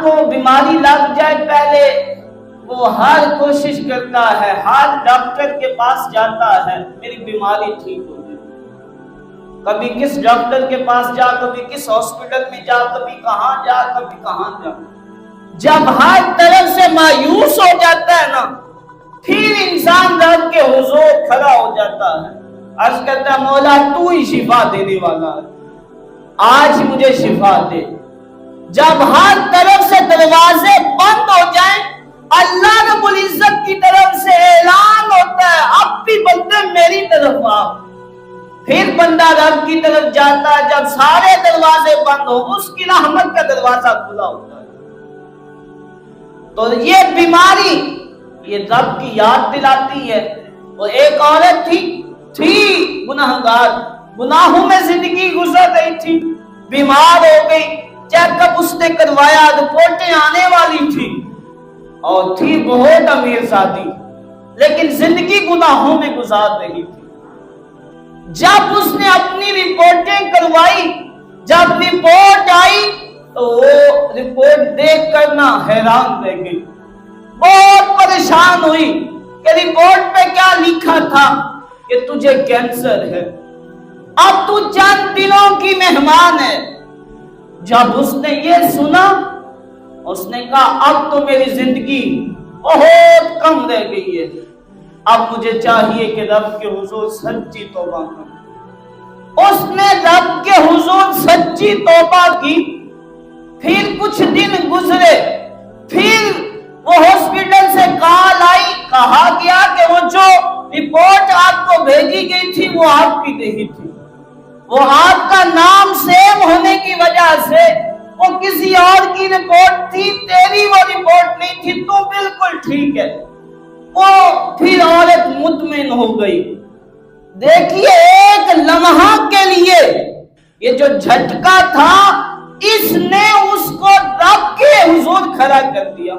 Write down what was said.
کو بیماری لگ جائے پہلے وہ ہر کوشش کرتا ہے، ہر ڈاکٹر کے پاس جاتا ہے میری بیماری ٹھیک ہو جائے، کبھی کس ڈاکٹر کے پاس جا، کبھی کس ہاسپٹل میں جا، کبھی کہاں جا، کبھی کہاں جا۔ جب ہر طرف سے مایوس ہو جاتا ہے نا، پھر انسان رب کے حضور کھڑا ہو جاتا ہے، عرض کرتا ہے مولا تو ہی شفا دینے والا ہے، آج مجھے شفا دے۔ جب ہر طرف سے دروازے بند ہو جائیں، اللہ رب العزت کی طرف سے اعلان ہوتا ہے اب بھی بندے میری طرف آ، پھر بندہ رب کی طرف جاتا ہے، جب سارے دروازے بند ہو اس کی رحمت کا دروازہ کھلا ہوتا ہے۔ تو یہ بیماری یہ رب کی یاد دلاتی ہے۔ وہ ایک عورت تھی گناہگار، گناہوں میں زندگی گزر رہی تھی، بیمار ہو گئی، چیک اپ اس نے کروایا، رپورٹیں آنے والی تھی، اور تھی بہت امیر ذاتی، لیکن زندگی گناہوں میں گزار رہی تھی۔ جب اس نے اپنی رپورٹیں کروائی، جب رپورٹ آئی تو وہ رپورٹ دیکھ کر نہ حیران رہ گئی، بہت پریشان ہوئی کہ رپورٹ پہ کیا لکھا تھا کہ تجھے کینسر ہے، اب تو چند دنوں کی مہمان ہے۔ جب اس نے یہ سنا اس نے کہا اب تو میری زندگی بہت کم رہ گئی ہے، اب مجھے چاہیے کہ رب کے حضور سچی توبہ کروں۔ اس نے رب کے حضور سچی توبہ کی، پھر کچھ دن گزرے، پھر وہ ہاسپٹل سے کال آئی، کہا گیا کہ وہ جو رپورٹ آپ کو بھیجی گئی تھی وہ آپ کی نہیں تھی، وہ آپ کا نام سیم ہونے کی وجہ سے وہ کسی اور کی رپورٹ تھی، تیری وہ رپورٹ نہیں تھی، تو بالکل ٹھیک ہے۔ وہ پھر عورت مطمئن ہو گئی۔ دیکھیے ایک لمحہ کے لیے یہ جو جھٹکا تھا اس نے اس کو رب کے حضور کھڑا کر دیا۔